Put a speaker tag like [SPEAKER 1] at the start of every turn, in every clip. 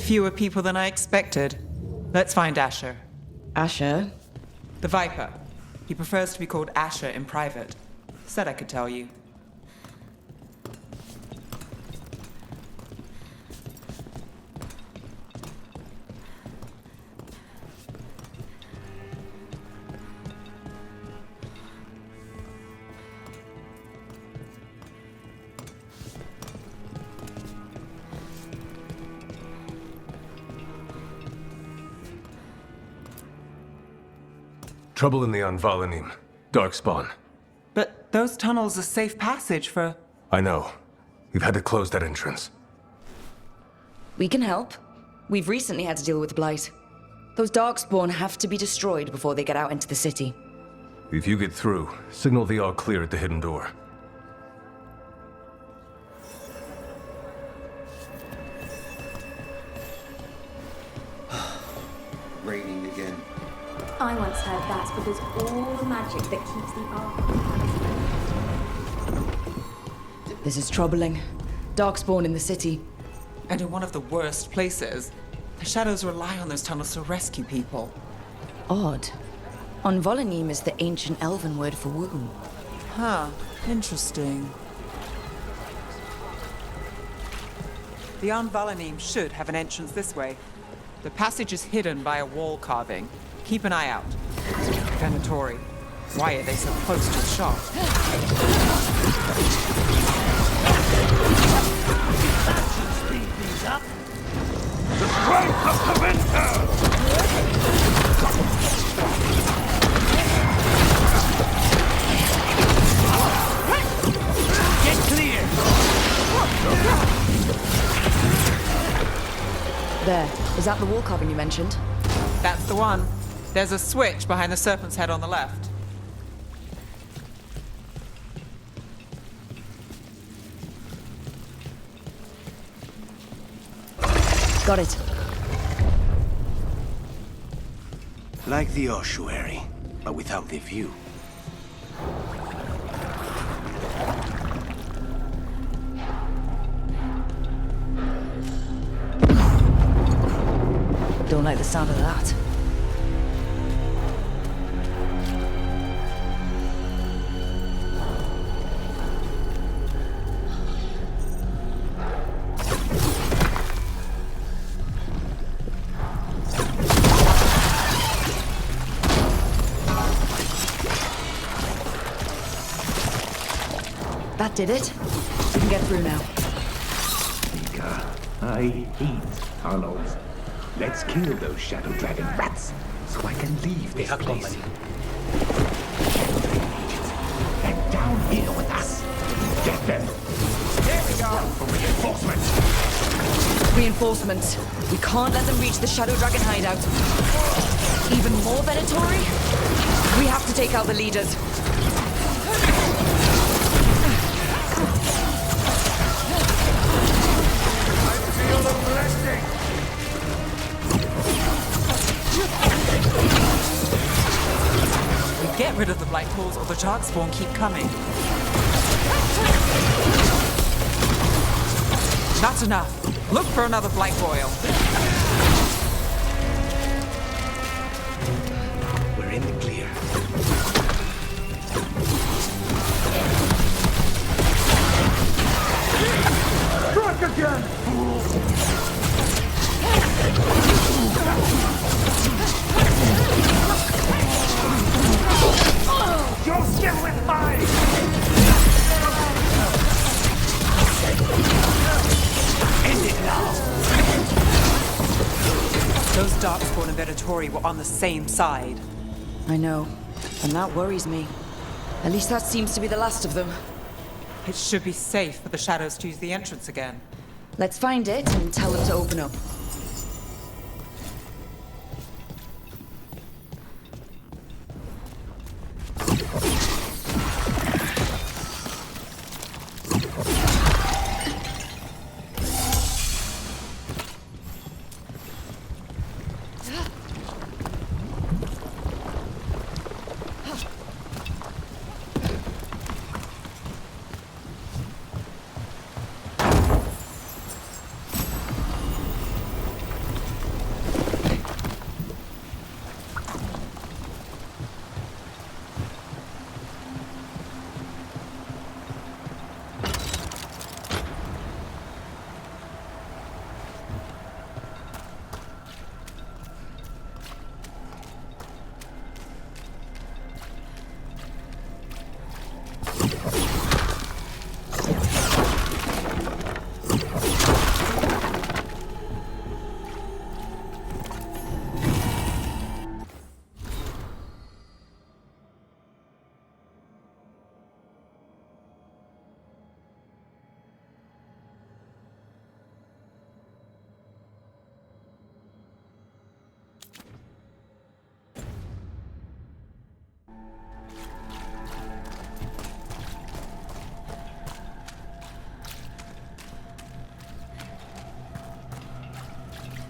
[SPEAKER 1] fewer people than I expected. Let's find Asher.
[SPEAKER 2] Asher?
[SPEAKER 1] The Viper. He prefers to be called Asher in private. Said I could tell you.
[SPEAKER 3] Trouble in the Anvalanim. Darkspawn.
[SPEAKER 1] But those tunnels are safe passage for...
[SPEAKER 3] I know. We've had to close that entrance.
[SPEAKER 2] We can help. We've recently had to deal with Blight. Those Darkspawn have to be destroyed before they get out into the city.
[SPEAKER 3] If you get through, signal the all clear at the hidden door.
[SPEAKER 4] Raining again.
[SPEAKER 5] I once heard that's because all the magic that keeps the ark.
[SPEAKER 2] This is troubling. Darkspawn in the city.
[SPEAKER 1] And in one of the worst places. The Shadows rely on those tunnels to rescue people.
[SPEAKER 2] Odd. Anvalanim is the ancient elven word for womb.
[SPEAKER 1] Huh. Interesting. The Anvalanim should have an entrance this way. The passage is hidden by a wall carving. Keep an eye out. Venatori. Why are they so close to the shop?
[SPEAKER 6] Speed these up. The strength of the winter! Get clear!
[SPEAKER 2] There. Is that the wall carving you mentioned?
[SPEAKER 1] That's the one. There's a switch behind the serpent's head on the left.
[SPEAKER 2] Got it.
[SPEAKER 4] Like the ossuary, but without the view.
[SPEAKER 2] Don't like the sound of that. That did it. We can get through now.
[SPEAKER 6] Mika, I hate tunnels. Let's kill those shadow dragon rats so I can leave this place. And down here with us. Get them. There we go. For reinforcements.
[SPEAKER 2] Reinforcements. We can't let them reach the Shadow Dragon hideout. Even more Venatori? We have to take out the leaders.
[SPEAKER 6] I feel the blessing.
[SPEAKER 1] We get rid of the Blight Pools or the Darkspawn keep coming. Not enough. Look for another Blight Boil.
[SPEAKER 4] We're in the clear.
[SPEAKER 6] Strike again, fool! You're still with mine! End it now!
[SPEAKER 1] Those Darkspawn and Venatori were on the same side.
[SPEAKER 2] I know, and that worries me. At least that seems to be the last of them.
[SPEAKER 1] It should be safe for the Shadows to use the entrance again.
[SPEAKER 2] Let's find it and tell them to open up.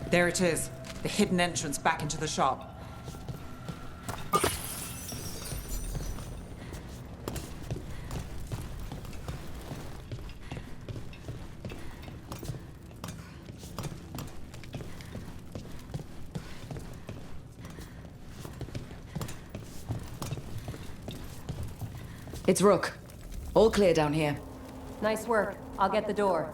[SPEAKER 1] There it is. The hidden entrance back into the shop.
[SPEAKER 2] It's Rook. All clear down here.
[SPEAKER 7] Nice work. I'll get the door.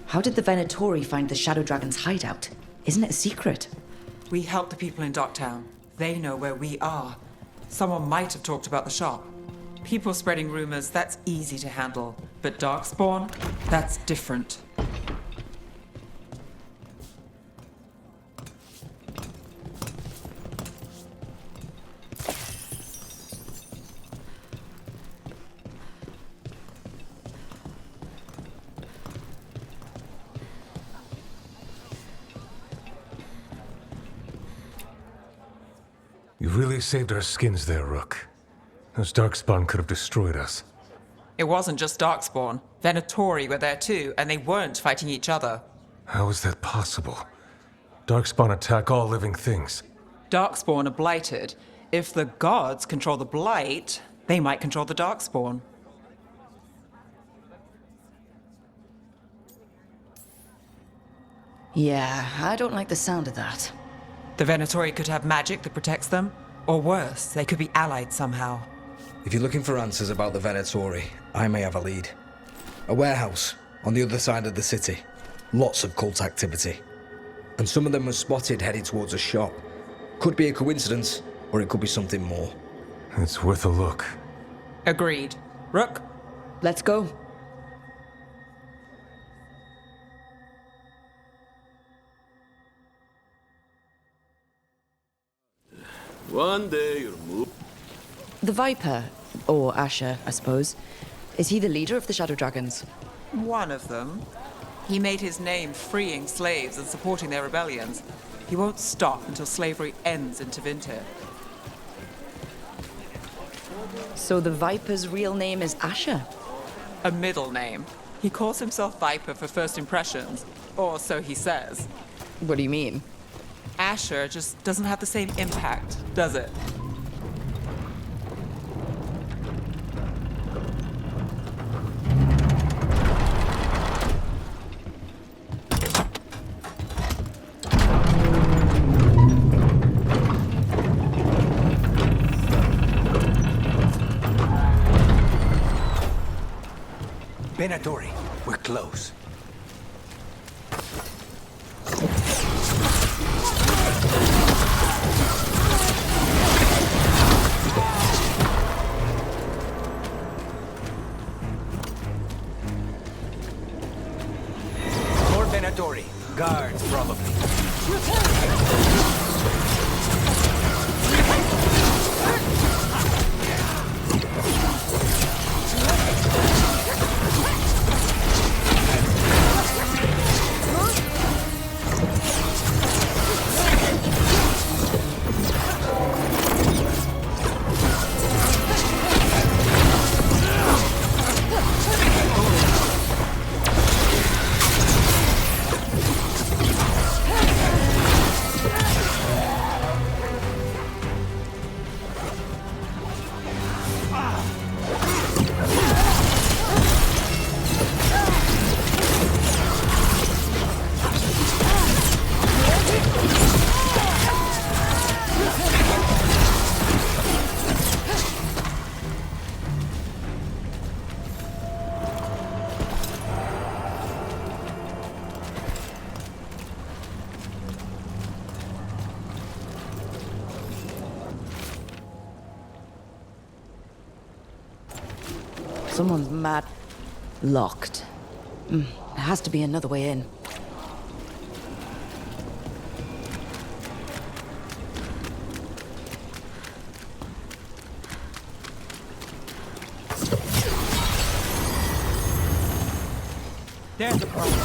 [SPEAKER 2] How did the Venatori find the Shadow Dragon's hideout? Isn't it a secret?
[SPEAKER 1] We help the people in Docktown. They know where we are. Someone might have talked about the shop. People spreading rumors, that's easy to handle. But Darkspawn, that's different.
[SPEAKER 3] You really saved our skins there, Rook. Those Darkspawn could have destroyed us.
[SPEAKER 1] It wasn't just Darkspawn. Venatori were there too, and they weren't fighting each other.
[SPEAKER 3] How is that possible? Darkspawn attack all living things.
[SPEAKER 1] Darkspawn are blighted. If the gods control the blight, they might control the Darkspawn.
[SPEAKER 2] Yeah, I don't like the sound of that.
[SPEAKER 1] The Venatori could have magic that protects them, or worse, they could be allied somehow.
[SPEAKER 8] If you're looking for answers about the Venatori, I may have a lead. A warehouse on the other side of the city. Lots of cult activity. And some of them were spotted heading towards a shop. Could be a coincidence, or it could be something more.
[SPEAKER 3] It's worth a look.
[SPEAKER 1] Agreed. Rook?
[SPEAKER 2] Let's go.
[SPEAKER 4] One day you'll move.
[SPEAKER 2] The Viper, or Asher, I suppose. Is he the leader of the Shadow Dragons?
[SPEAKER 1] One of them. He made his name freeing slaves and supporting their rebellions. He won't stop until slavery ends in Tevinter.
[SPEAKER 2] So the Viper's real name is Asher?
[SPEAKER 1] A middle name. He calls himself Viper for first impressions, or so he says.
[SPEAKER 2] What do you mean?
[SPEAKER 1] Asher just doesn't have the same impact, does it?
[SPEAKER 4] Venatori, we're close. More Venatori. Guards, probably.
[SPEAKER 2] Someone's mad. Locked. There has to be another way in.
[SPEAKER 1] There's the problem.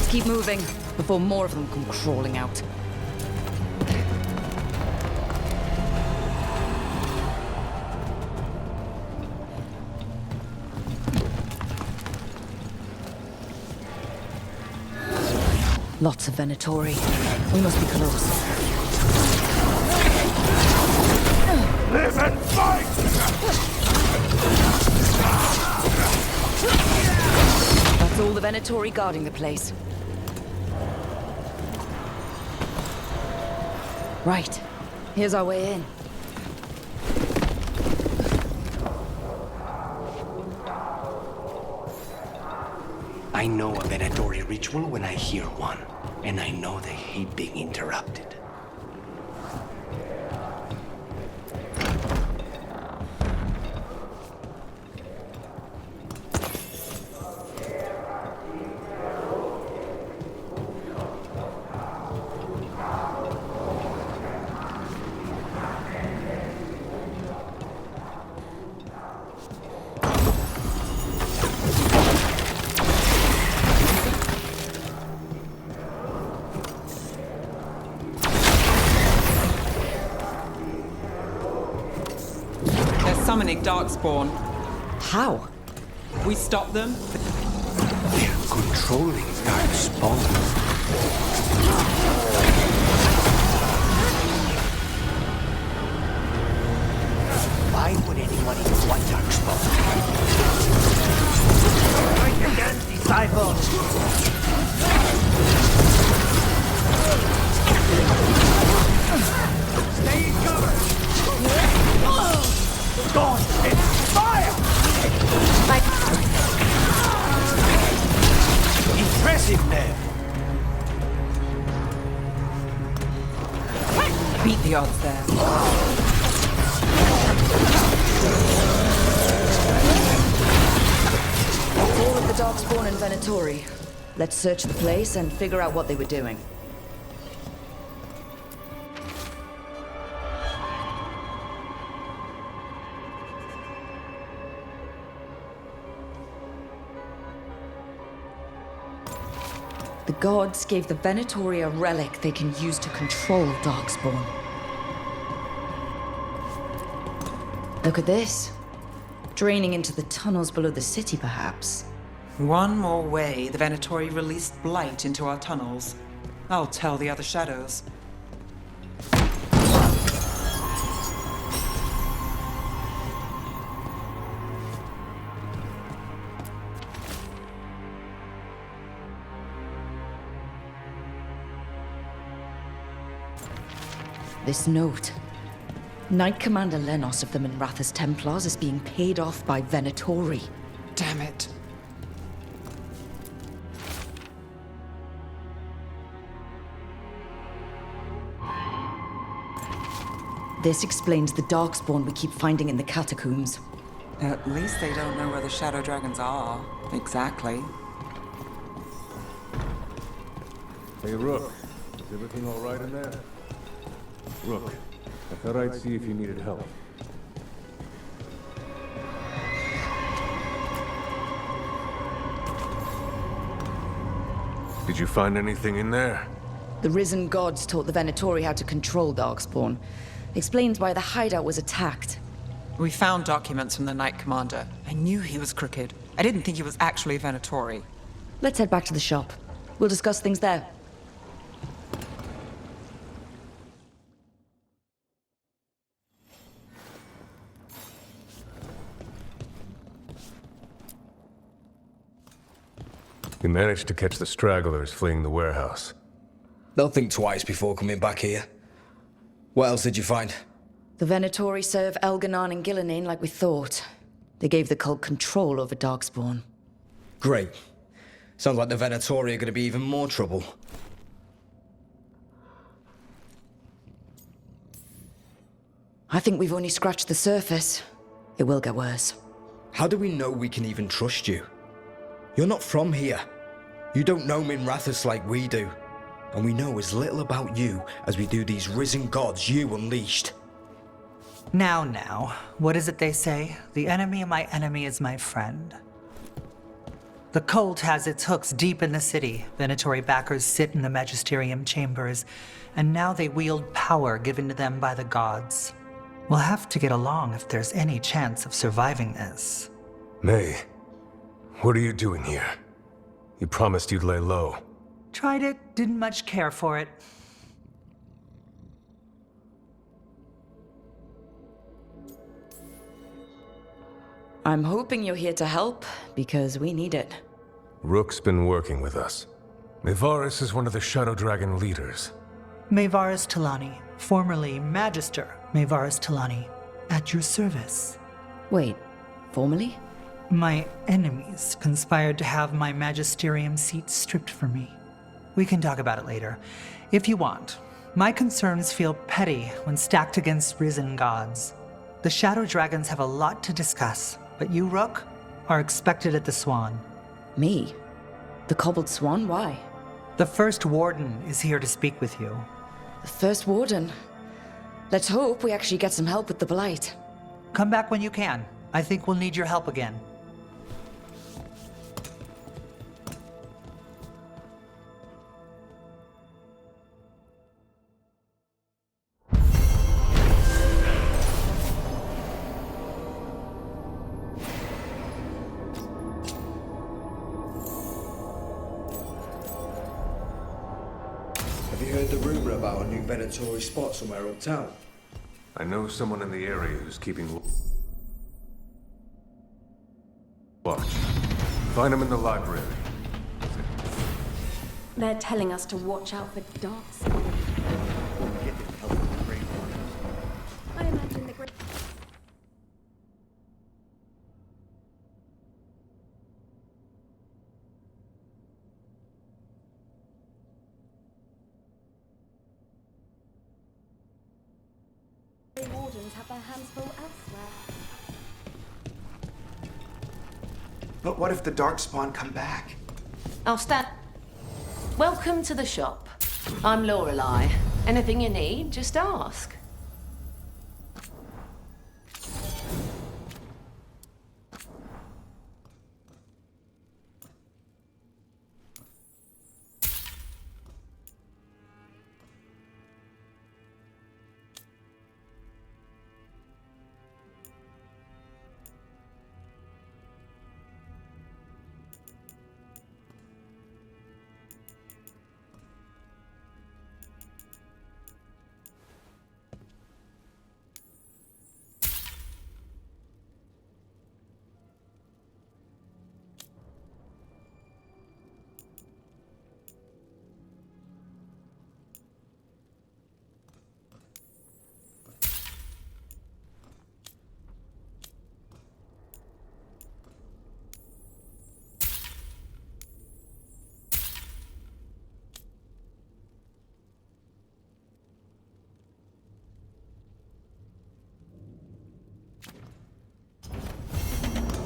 [SPEAKER 2] Let's keep moving before more of them come crawling out. Lots of Venatori. We must be close.
[SPEAKER 6] Live and fight!
[SPEAKER 2] That's all the Venatori guarding the place. Right. Here's our way in.
[SPEAKER 4] I know a Venatori ritual when I hear one, and I know they hate being interrupted.
[SPEAKER 1] Summoning Darkspawn.
[SPEAKER 2] How?
[SPEAKER 1] We stop them.
[SPEAKER 4] They're controlling Darkspawn. Why would anyone even want Darkspawn?
[SPEAKER 6] Fight against disciples! Stay in cover! Gone! It's fire!
[SPEAKER 4] Impressive, Nev.
[SPEAKER 1] Beat the odds there.
[SPEAKER 2] All of the Darkspawn and Venatori. Let's search the place and figure out what they were doing. The gods gave the Venatori a relic they can use to control Darkspawn. Look at this. Draining into the tunnels below the city, perhaps.
[SPEAKER 1] One more way the Venatori released blight into our tunnels. I'll tell the other shadows.
[SPEAKER 2] This note. Knight Commander Lenos of the Minrathous Templars is being paid off by Venatori.
[SPEAKER 1] Damn it.
[SPEAKER 2] This explains the Darkspawn we keep finding in the catacombs.
[SPEAKER 1] At least they don't know where the Shadow Dragons are. Exactly.
[SPEAKER 3] Hey, Rook. Is everything all right in there? Rook, I thought I'd see if you needed help. Did you find anything in there?
[SPEAKER 2] The risen gods taught the Venatori how to control Darkspawn. Explains why the hideout was attacked.
[SPEAKER 1] We found documents from the Knight Commander. I knew he was crooked. I didn't think he was actually Venatori.
[SPEAKER 2] Let's head back to the shop. We'll discuss things there.
[SPEAKER 3] You managed to catch the stragglers fleeing the warehouse.
[SPEAKER 8] They'll think twice before coming back here. What else did you find?
[SPEAKER 2] The Venatori serve Elganon and Gillinane like we thought. They gave the cult control over Darkspawn.
[SPEAKER 8] Great. Sounds like the Venatori are going to be even more trouble.
[SPEAKER 2] I think we've only scratched the surface. It will get worse.
[SPEAKER 8] How do we know we can even trust you? You're not from here. You don't know Minrathous like we do. And we know as little about you as we do these risen gods you unleashed.
[SPEAKER 9] Now, what is it they say? The enemy of my enemy is my friend. The cult has its hooks deep in the city. Venatori backers sit in the magisterium chambers, and now they wield power given to them by the gods. We'll have to get along if there's any chance of surviving this.
[SPEAKER 3] May, what are you doing here? You promised you'd lay low.
[SPEAKER 9] Tried it, didn't much care for it.
[SPEAKER 2] I'm hoping you're here to help, because we need it.
[SPEAKER 3] Rook's been working with us. Mevaris is one of the Shadow Dragon leaders.
[SPEAKER 9] Mevaris Talani, formerly Magister Mevaris Talani, at your service.
[SPEAKER 2] Wait, formally?
[SPEAKER 9] My enemies conspired to have my magisterium seat stripped from me. We can talk about it later, if you want. My concerns feel petty when stacked against risen gods. The Shadow Dragons have a lot to discuss, but you, Rook, are expected at the Swan.
[SPEAKER 2] Me? The Cobbled Swan? Why?
[SPEAKER 9] The First Warden is here to speak with you.
[SPEAKER 2] The First Warden? Let's hope we actually get some help with the Blight.
[SPEAKER 9] Come back when you can. I think we'll need your help again.
[SPEAKER 8] Have you heard the rumor about a new Venatori spot somewhere uptown?
[SPEAKER 3] I know someone in the area who's keeping watch. Find him in the library.
[SPEAKER 5] They're telling us to watch out for dark spawn. I imagine the great... Wardens have their hands full elsewhere.
[SPEAKER 4] But what if the Darkspawn come back?
[SPEAKER 10] I'll stand. Welcome to the shop. I'm Lorelei. Anything you need, just ask.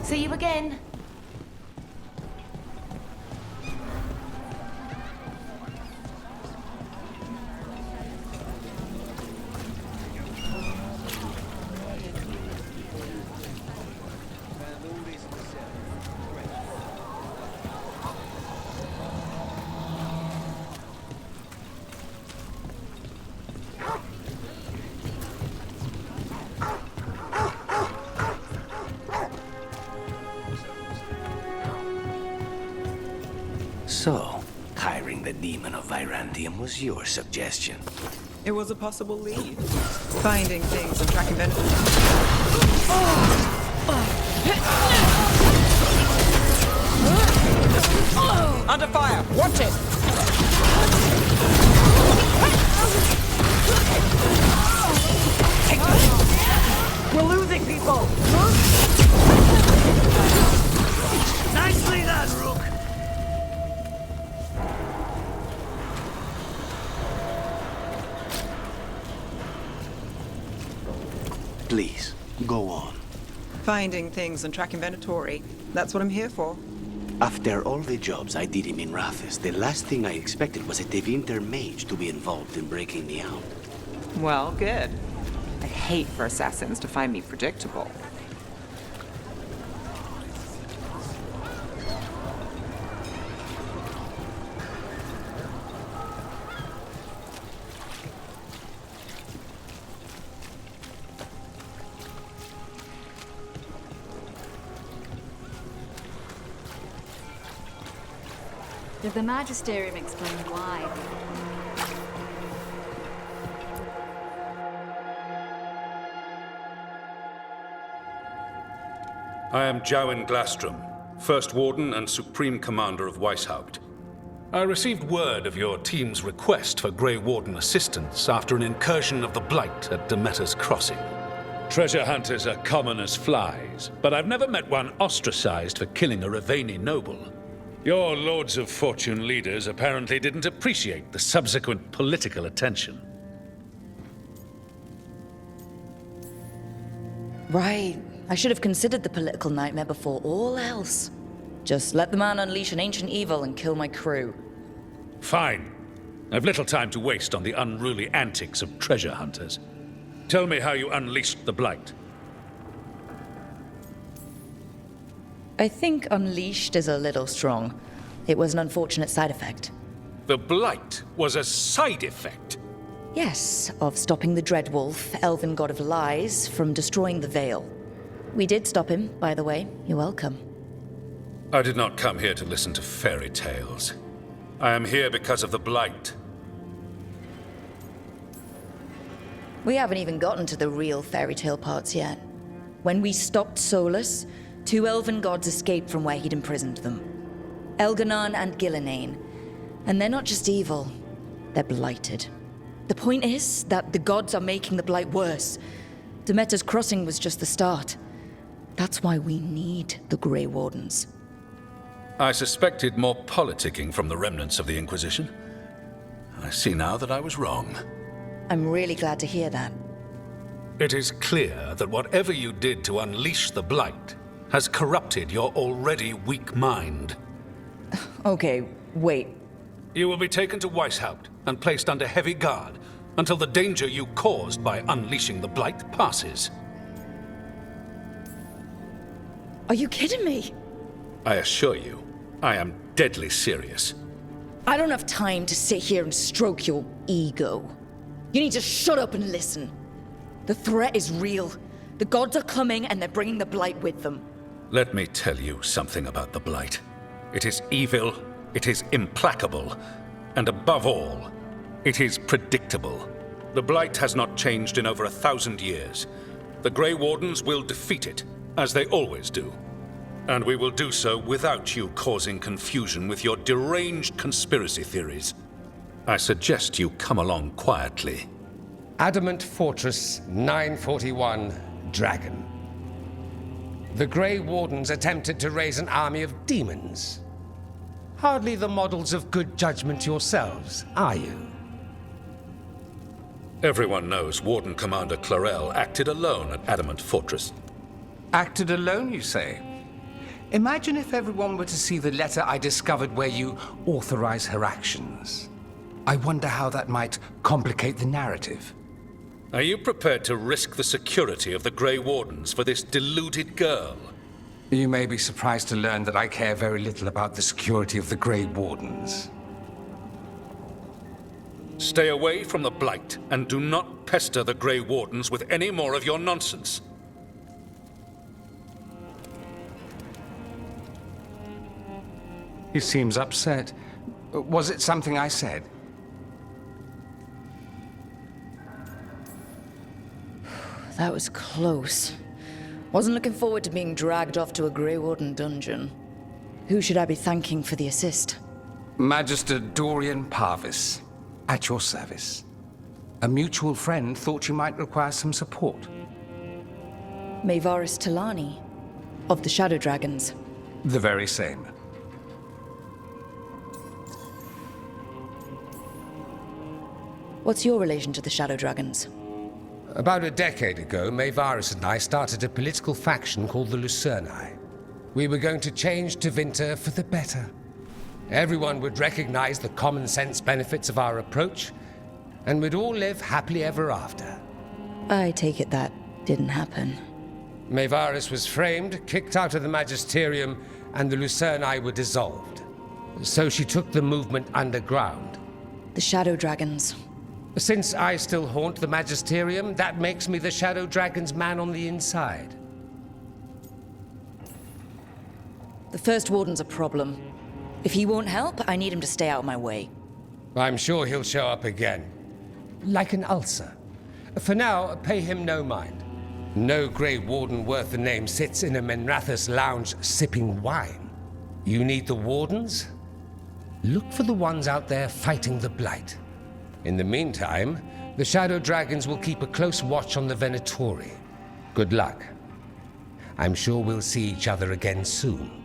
[SPEAKER 10] See you again.
[SPEAKER 4] So, hiring the demon of Virandium was your suggestion.
[SPEAKER 1] It was a possible lead. Finding things and tracking benefits. Under fire! Watch it!
[SPEAKER 10] We're losing people!
[SPEAKER 6] Nicely done, Rook!
[SPEAKER 4] Please, go on.
[SPEAKER 1] Finding things and tracking Venatori. That's what I'm here for.
[SPEAKER 4] After all the jobs I did in Minrathis, the last thing I expected was a Tevinter Mage to be involved in breaking me out.
[SPEAKER 1] Well, good. I hate for assassins to find me predictable.
[SPEAKER 2] Did the Magisterium explain why?
[SPEAKER 11] I am Jowen Glastrom, First Warden and Supreme Commander of Weishaupt. I received word of your team's request for Grey Warden assistance after an incursion of the Blight at Demeter's Crossing. Treasure hunters are common as flies, but I've never met one ostracized for killing a Raveni noble. Your Lords of Fortune leaders apparently didn't appreciate the subsequent political attention.
[SPEAKER 2] Right. I should have considered the political nightmare before all else. Just let the man unleash an ancient evil and kill my crew.
[SPEAKER 11] Fine. I've little time to waste on the unruly antics of treasure hunters. Tell me how you unleashed the Blight.
[SPEAKER 2] I think unleashed is a little strong. It was an unfortunate side effect.
[SPEAKER 11] The Blight was a side effect?
[SPEAKER 2] Yes, of stopping the Dreadwolf, elven god of lies, from destroying the Veil. We did stop him, by the way. You're welcome.
[SPEAKER 11] I did not come here to listen to fairy tales. I am here because of the Blight.
[SPEAKER 2] We haven't even gotten to the real fairy tale parts yet. When we stopped Solus, 2 elven gods escaped from where he'd imprisoned them. Elganon and Gillenane. And they're not just evil, they're blighted. The point is that the gods are making the Blight worse. Demeter's Crossing was just the start. That's why we need the Grey Wardens.
[SPEAKER 11] I suspected more politicking from the remnants of the Inquisition. I see now that I was wrong.
[SPEAKER 2] I'm really glad to hear that.
[SPEAKER 11] It is clear that whatever you did to unleash the Blight has corrupted your already weak mind.
[SPEAKER 2] Okay, wait.
[SPEAKER 11] You will be taken to Weishaupt and placed under heavy guard until the danger you caused by unleashing the Blight passes.
[SPEAKER 2] Are you kidding me?
[SPEAKER 11] I assure you, I am deadly serious.
[SPEAKER 2] I don't have time to sit here and stroke your ego. You need to shut up and listen. The threat is real. The gods are coming and they're bringing the Blight with them.
[SPEAKER 11] Let me tell you something about the Blight. It is evil, it is implacable, and above all, it is predictable. The Blight has not changed in over 1,000 years. The Grey Wardens will defeat it, as they always do. And we will do so without you causing confusion with your deranged conspiracy theories. I suggest you come along quietly.
[SPEAKER 12] Adamant Fortress 941, Dragon. The Grey Wardens attempted to raise an army of demons. Hardly the models of good judgment yourselves, are you?
[SPEAKER 11] Everyone knows Warden Commander Clarel acted alone at Adamant Fortress.
[SPEAKER 12] Acted alone, you say? Imagine if everyone were to see the letter I discovered where you authorize her actions. I wonder how that might complicate the narrative.
[SPEAKER 11] Are you prepared to risk the security of the Grey Wardens for this deluded girl?
[SPEAKER 12] You may be surprised to learn that I care very little about the security of the Grey Wardens.
[SPEAKER 11] Stay away from the Blight, and do not pester the Grey Wardens with any more of your nonsense.
[SPEAKER 12] He seems upset. Was it something I said?
[SPEAKER 2] That was close. Wasn't looking forward to being dragged off to a Grey Warden dungeon. Who should I be thanking for the assist?
[SPEAKER 12] Magister Dorian Parvis, at your service. A mutual friend thought you might require some support.
[SPEAKER 2] Maevaris Talani, of the Shadow Dragons.
[SPEAKER 12] The very same.
[SPEAKER 2] What's your relation to the Shadow Dragons?
[SPEAKER 12] About a decade ago, Maevaris and I started a political faction called the Lucerni. We were going to change Tevinter for the better. Everyone would recognize the common sense benefits of our approach, and we'd all live happily ever after.
[SPEAKER 2] I take it that didn't happen.
[SPEAKER 12] Maevaris was framed, kicked out of the Magisterium, and the Lucerni were dissolved. So she took the movement underground.
[SPEAKER 2] The Shadow Dragons.
[SPEAKER 12] Since I still haunt the Magisterium, that makes me the Shadow Dragon's man on the inside.
[SPEAKER 2] The First Warden's a problem. If he won't help, I need him to stay out of my way.
[SPEAKER 12] I'm sure he'll show up again. Like an ulcer. For now, pay him no mind. No Grey Warden worth the name sits in a Menrathus lounge sipping wine. You need the Wardens? Look for the ones out there fighting the Blight. In the meantime, the Shadow Dragons will keep a close watch on the Venatori. Good luck. I'm sure we'll see each other again soon.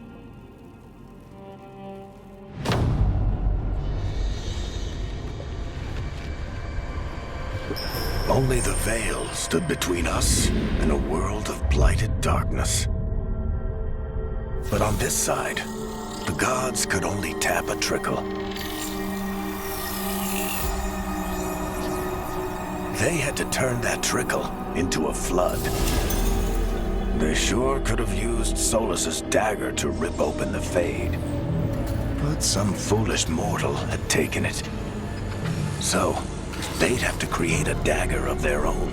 [SPEAKER 13] Only the veil stood between us and a world of blighted darkness. But on this side, the gods could only tap a trickle. They had to turn that trickle into a flood. They sure could have used Solus's dagger to rip open the Fade. But some foolish mortal had taken it. So, they'd have to create a dagger of their own.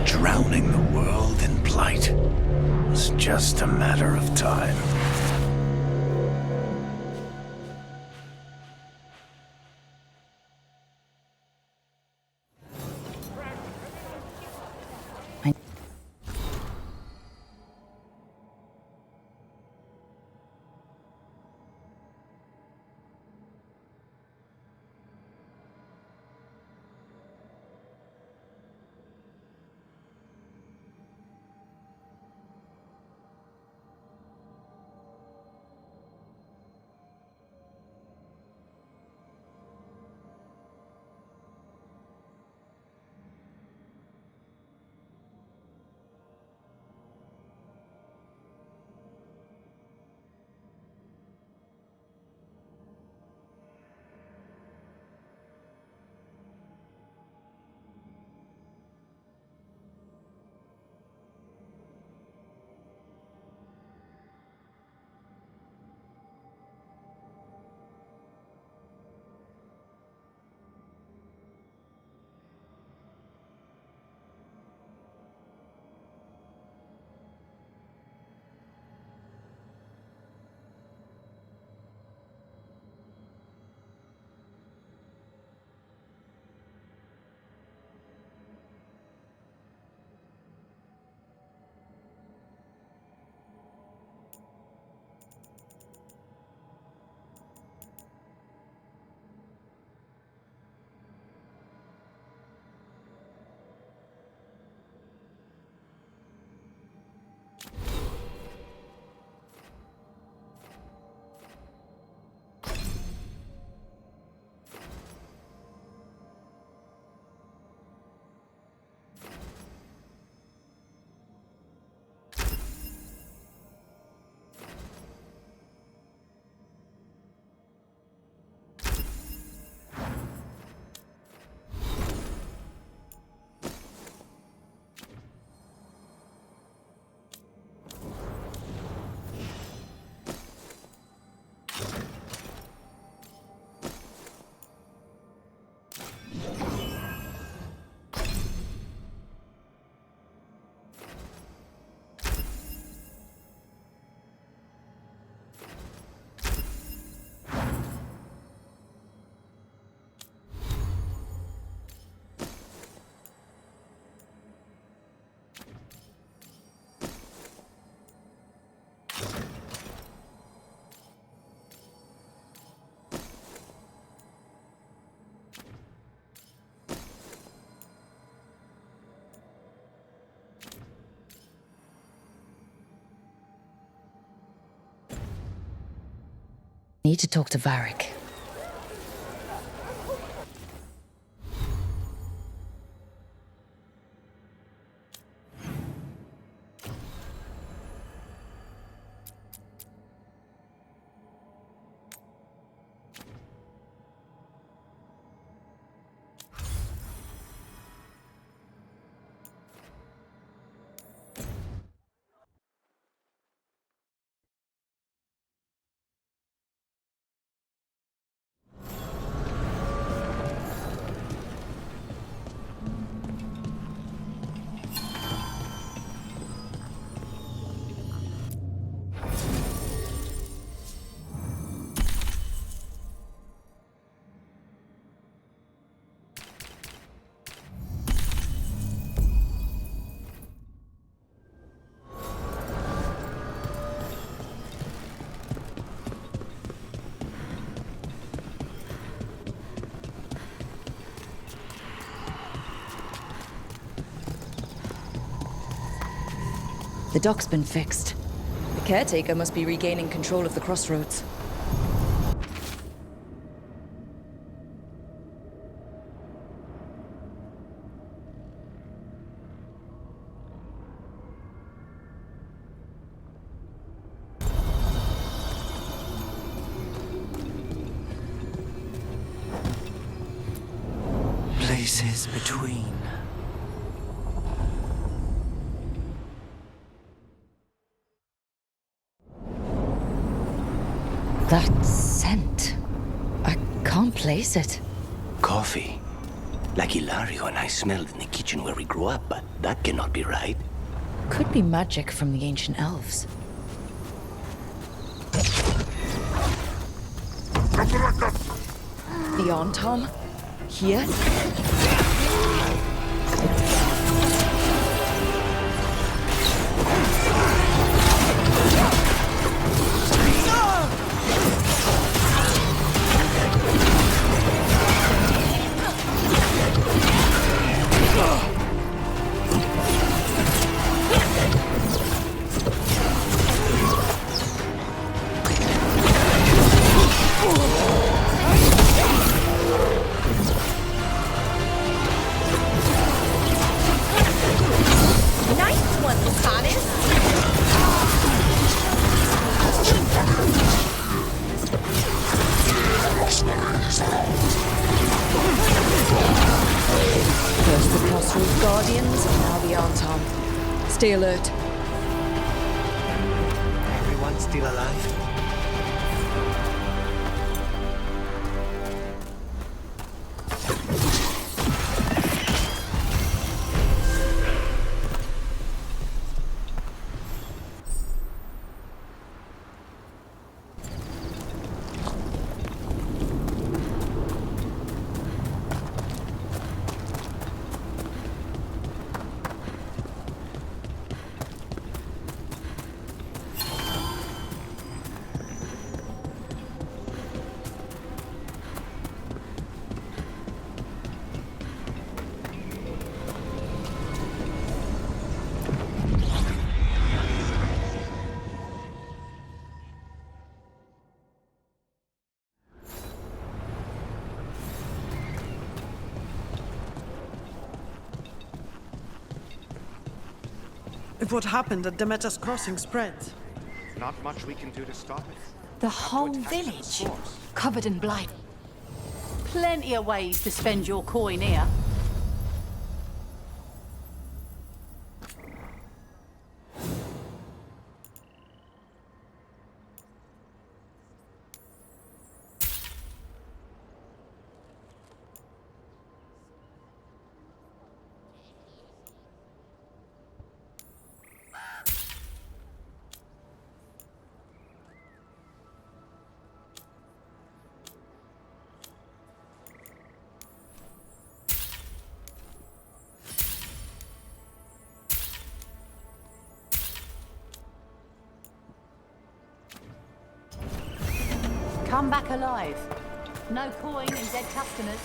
[SPEAKER 13] Drowning the world in blight was just a matter of time.
[SPEAKER 2] Need to talk to Varric. The dock's been fixed. The caretaker must be regaining control of the crossroads.
[SPEAKER 14] Places between.
[SPEAKER 2] That scent. I can't place it.
[SPEAKER 4] Coffee. Like Hilario and I smelled in the kitchen where we grew up, but that cannot be right.
[SPEAKER 2] Could be magic from the ancient elves. The Arm here? First the Crossroads Guardians, and now the Arm. Stay alert.
[SPEAKER 4] Everyone still alive?
[SPEAKER 15] If what happened at Demeter's Crossing spreads,
[SPEAKER 16] not much we can do to stop it.
[SPEAKER 17] The whole village covered in blight. Plenty of ways to spend your coin here. Come back alive. No coin in dead customers.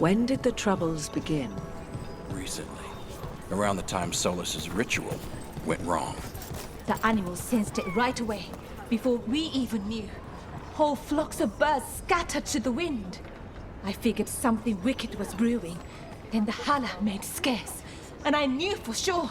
[SPEAKER 18] When did the Troubles begin?
[SPEAKER 19] Recently. Around the time Solus's ritual went wrong.
[SPEAKER 20] The animals sensed it right away, before we even knew. Whole flocks of birds scattered to the wind. I figured something wicked was brewing. Then the holler made scarce, and I knew for sure.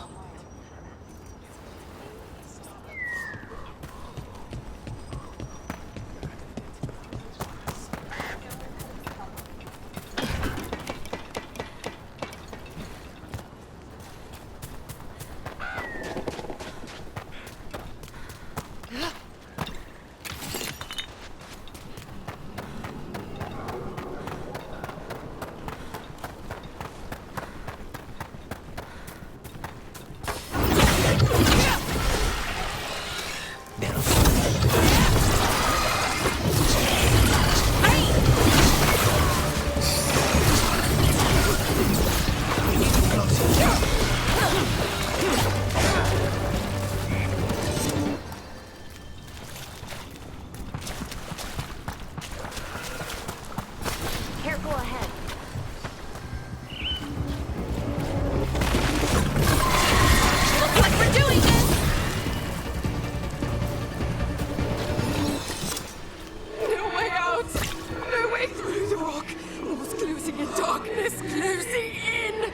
[SPEAKER 21] closing in!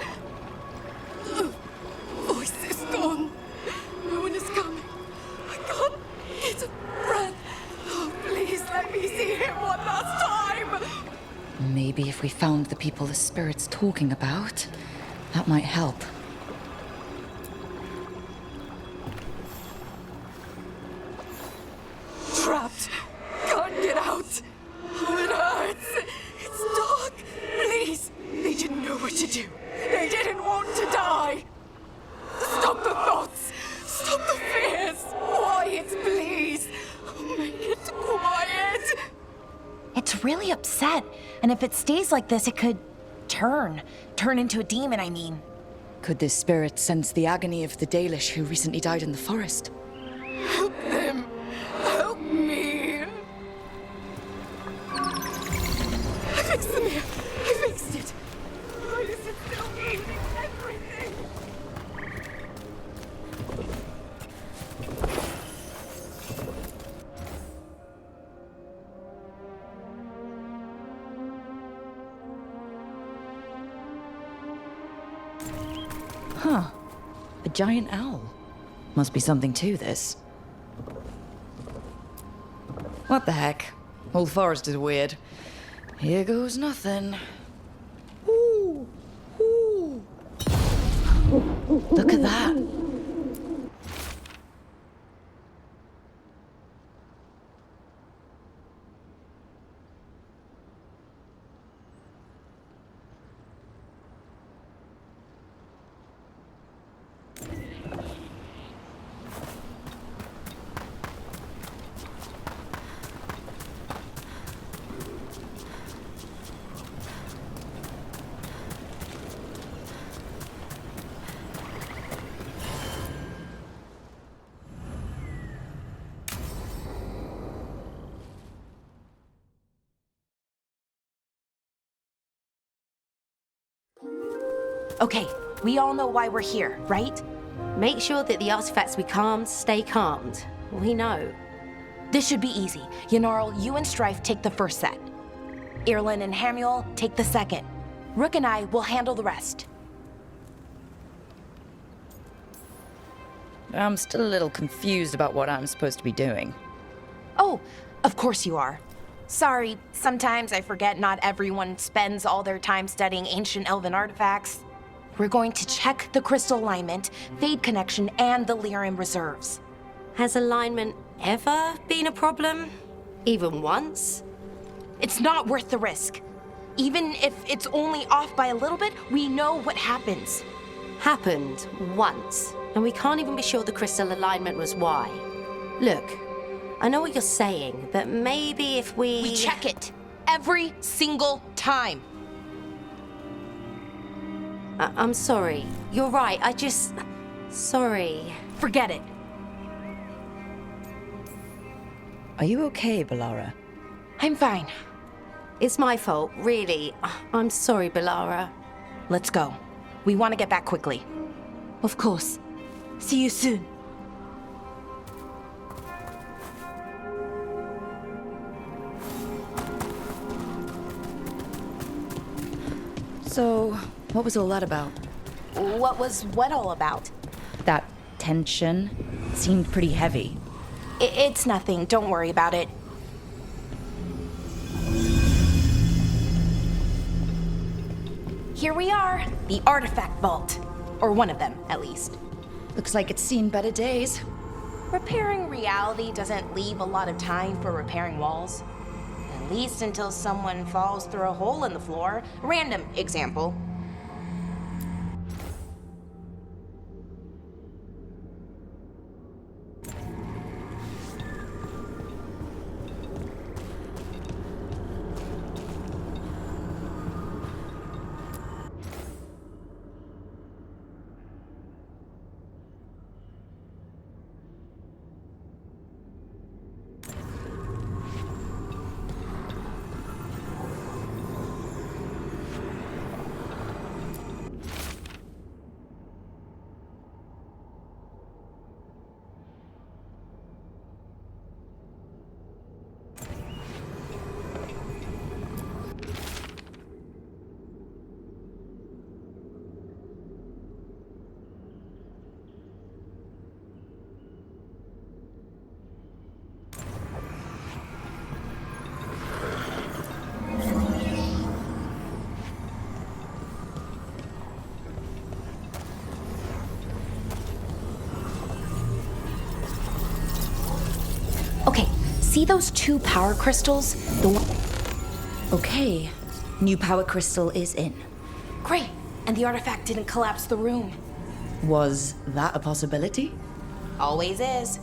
[SPEAKER 21] Voice is gone. No one is coming. I can't get a breath. Oh, please let me see him one last time!
[SPEAKER 2] Maybe if we found the people the spirit's talking about, that might help.
[SPEAKER 21] Trapped. Can't get out. Oh, it hurts. It's dark. Please. They didn't know what to do. They didn't want to die. Stop the thoughts. Stop the fears. Quiet, please. Make it quiet.
[SPEAKER 22] It's really upset, and if it stays like this, it could turn into a demon, I mean.
[SPEAKER 2] Could this spirit sense the agony of the Dalish who recently died in the forest?
[SPEAKER 21] Help them. Help me. I fixed the mirror. I fixed it. Why is it still eating everything?
[SPEAKER 2] Huh. A giant owl. Must be something to this. What the heck? Old Forest is weird. Here goes nothing. Ooh. Ooh. Look at that.
[SPEAKER 22] Okay, we all know why we're here, right?
[SPEAKER 10] Make sure that the artifacts we calmed stay calmed. We know.
[SPEAKER 22] This should be easy. Yanarl, you and Strife take the first set. Irlin and Hamuel take the second. Rook and I will handle the rest.
[SPEAKER 2] I'm still a little confused about what I'm supposed to be doing.
[SPEAKER 22] Oh, of course you are. Sorry, sometimes I forget not everyone spends all their time studying ancient elven artifacts. We're going to check the crystal alignment, fade connection, and the lyrium reserves.
[SPEAKER 10] Has alignment ever been a problem? Even once?
[SPEAKER 22] It's not worth the risk. Even if it's only off by a little bit, we know what happens.
[SPEAKER 10] Happened once, and we can't even be sure the crystal alignment was why. Look, I know what you're saying, but maybe if we...
[SPEAKER 22] We check it every single time.
[SPEAKER 10] I'm sorry. You're right. Sorry.
[SPEAKER 22] Forget it.
[SPEAKER 2] Are you okay, Balara?
[SPEAKER 22] I'm fine.
[SPEAKER 10] It's my fault, really. I'm sorry, Balara.
[SPEAKER 22] Let's go. We want to get back quickly.
[SPEAKER 20] Of course. See you soon.
[SPEAKER 2] So, what was all that about?
[SPEAKER 22] What was what all about?
[SPEAKER 2] That tension seemed pretty heavy.
[SPEAKER 22] It's nothing. Don't worry about it. Here we are, the artifact vault. Or one of them, at least.
[SPEAKER 2] Looks like it's seen better days.
[SPEAKER 22] Repairing reality doesn't leave a lot of time for repairing walls. At least until someone falls through a hole in the floor. Random example. See those 2 power crystals? The one...
[SPEAKER 2] Okay. New power crystal is in.
[SPEAKER 22] Great! And the artifact didn't collapse the room.
[SPEAKER 2] Was that a possibility?
[SPEAKER 22] Always is.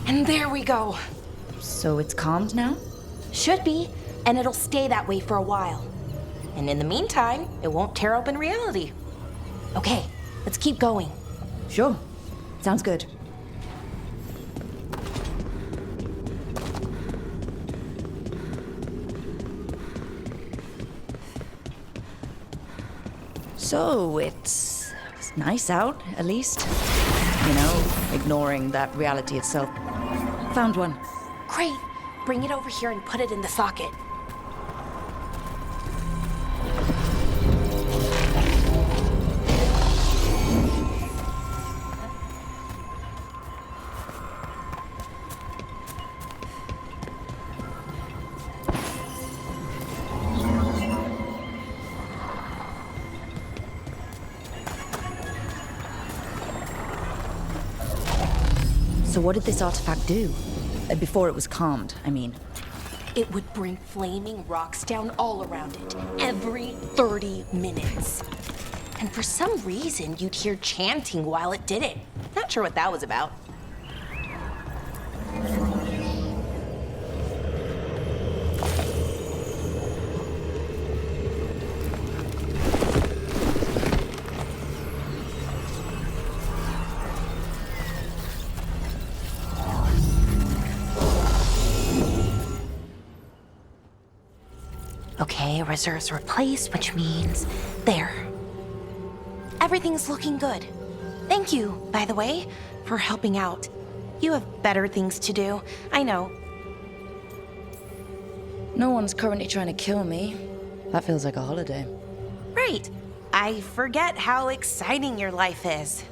[SPEAKER 22] And there we go.
[SPEAKER 2] So it's calmed now?
[SPEAKER 22] Should be, and it'll stay that way for a while. And in the meantime, it won't tear open reality. Okay, let's keep going.
[SPEAKER 2] Sure. Sounds good. So it's nice out, at least. You know, ignoring that reality itself. Found one.
[SPEAKER 22] Great. Bring it over here and put it in the socket.
[SPEAKER 2] So what did this artifact do? Before it was calmed, I mean.
[SPEAKER 22] It would bring flaming rocks down all around it, every 30 minutes. And for some reason, you'd hear chanting while it did it. Not sure what that was about. Okay, reserves replaced, which means there. Everything's looking good. Thank you, by the way, for helping out. You have better things to do, I know.
[SPEAKER 2] No one's currently trying to kill me. That feels like a holiday.
[SPEAKER 22] Right. I forget how exciting your life is.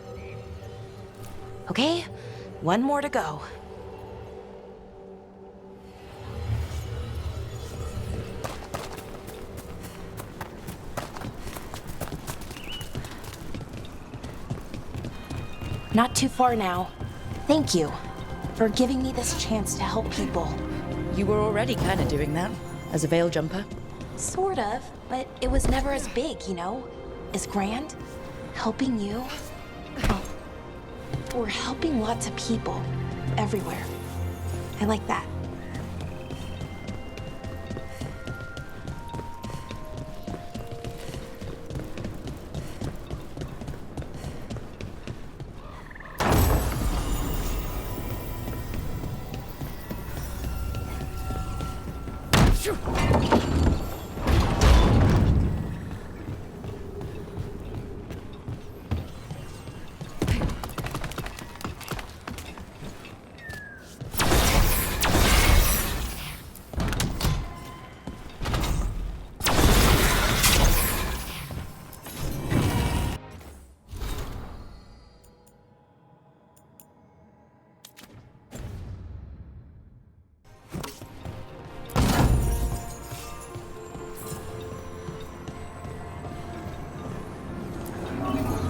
[SPEAKER 22] Okay, one more to go. Not too far now. Thank you for giving me this chance to help people.
[SPEAKER 2] You were already kind of doing that, as a veil jumper.
[SPEAKER 22] Sort of, but it was never as big, you know? As grand. Helping you. Well, we're helping lots of people. Everywhere. I like that.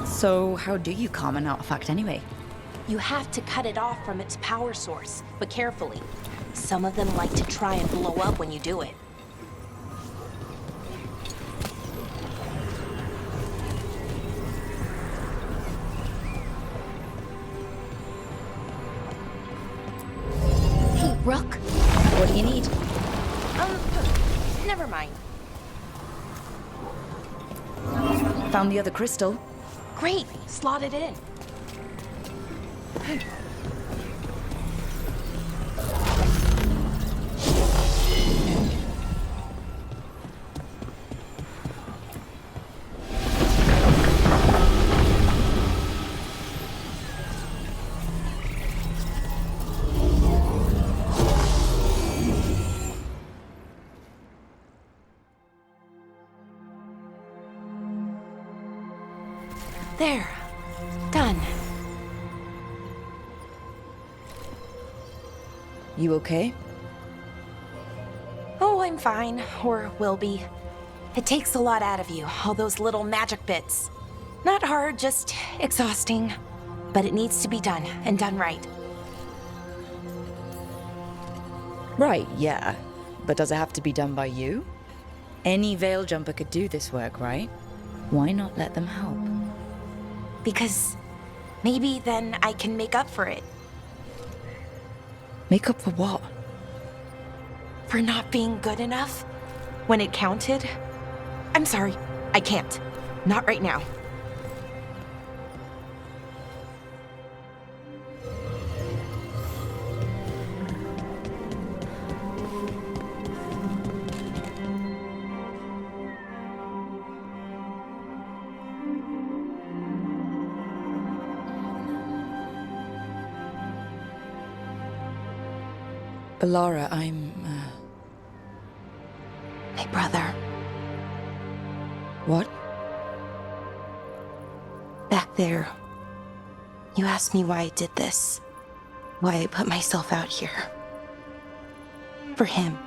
[SPEAKER 2] So how do you calm an artifact anyway?
[SPEAKER 22] You have to cut it off from its power source, but carefully. Some of them like to try and blow up when you do it. Hey, Rook.
[SPEAKER 2] What do you need?
[SPEAKER 22] Never mind.
[SPEAKER 2] Found the other crystal.
[SPEAKER 22] Great, slot it in. There. Done.
[SPEAKER 2] You okay?
[SPEAKER 22] Oh, I'm fine. Or will be. It takes a lot out of you, all those little magic bits. Not hard, just exhausting. But it needs to be done, and done right.
[SPEAKER 2] Right, yeah. But does it have to be done by you? Any Veil Jumper could do this work, right? Why not let them help?
[SPEAKER 22] Because maybe then I can make up for it.
[SPEAKER 2] Make up for what?
[SPEAKER 22] For not being good enough when it counted. I'm sorry, I can't. Not right now.
[SPEAKER 2] Alara, I'm,
[SPEAKER 22] My brother.
[SPEAKER 2] What?
[SPEAKER 22] Back there. You asked me why I did this. Why I put myself out here. For him.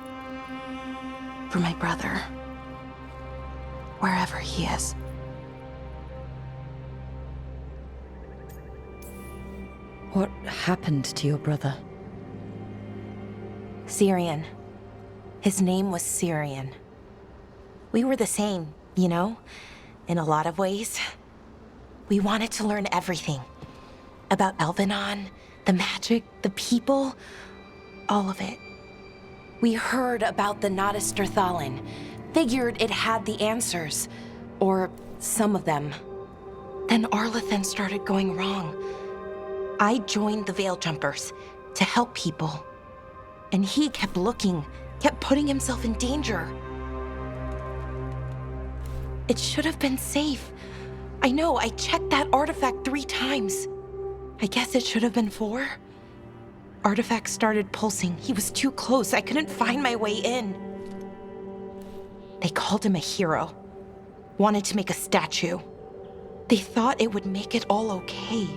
[SPEAKER 22] For my brother. Wherever he is.
[SPEAKER 2] What happened to your brother?
[SPEAKER 22] Syrian. His name was Syrian. We were the same, you know, in a lot of ways. We wanted to learn everything. About Elvenon, the magic, the people, all of it. We heard about the Notister Thalin, figured it had the answers, or some of them. Then Arlathan started going wrong. I joined the Veil Jumpers to help people. And he kept looking, kept putting himself in danger. It should have been safe. I know, I checked that artifact 3 times. I guess it should have been 4. Artifact started pulsing. He was too close. I couldn't find my way in. They called him a hero. Wanted to make a statue. They thought it would make it all okay.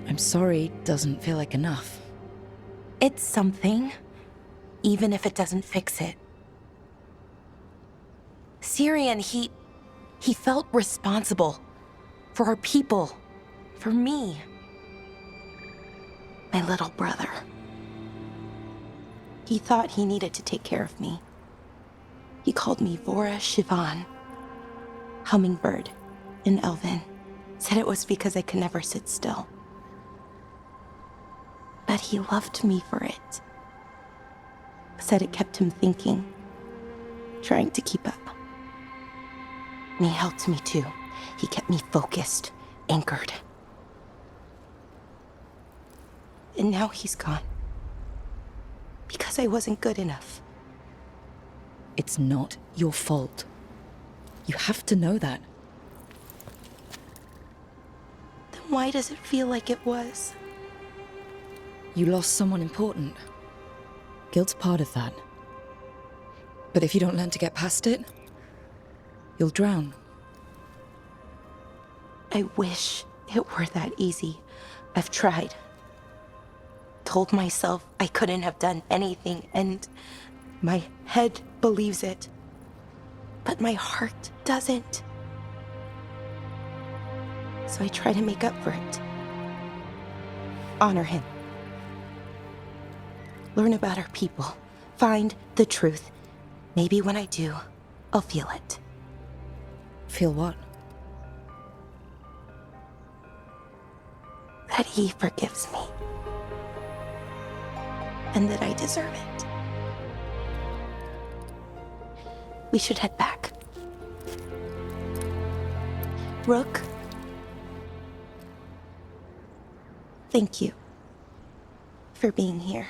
[SPEAKER 2] I'm sorry, doesn't feel like enough.
[SPEAKER 22] It's something, even if it doesn't fix it. Syrian, he felt responsible for our people, for me, my little brother. He thought he needed to take care of me. He called me Vora Shivan, hummingbird in Elven. Said it was because I could never sit still. But he loved me for it. Said it kept him thinking, trying to keep up. And he helped me too. He kept me focused, anchored. And now he's gone. Because I wasn't good enough.
[SPEAKER 2] It's not your fault. You have to know that.
[SPEAKER 22] Then why does it feel like it was?
[SPEAKER 2] You lost someone important. Guilt's part of that. But if you don't learn to get past it, you'll drown.
[SPEAKER 22] I wish it were that easy. I've tried. Told myself I couldn't have done anything, and my head believes it. But my heart doesn't. So I try to make up for it. Honor him. learn about our people, find the truth. Maybe when I do, I'll feel it.
[SPEAKER 2] Feel what?
[SPEAKER 22] That he forgives me. And that I deserve it. We should head back. Rook, thank you for being here.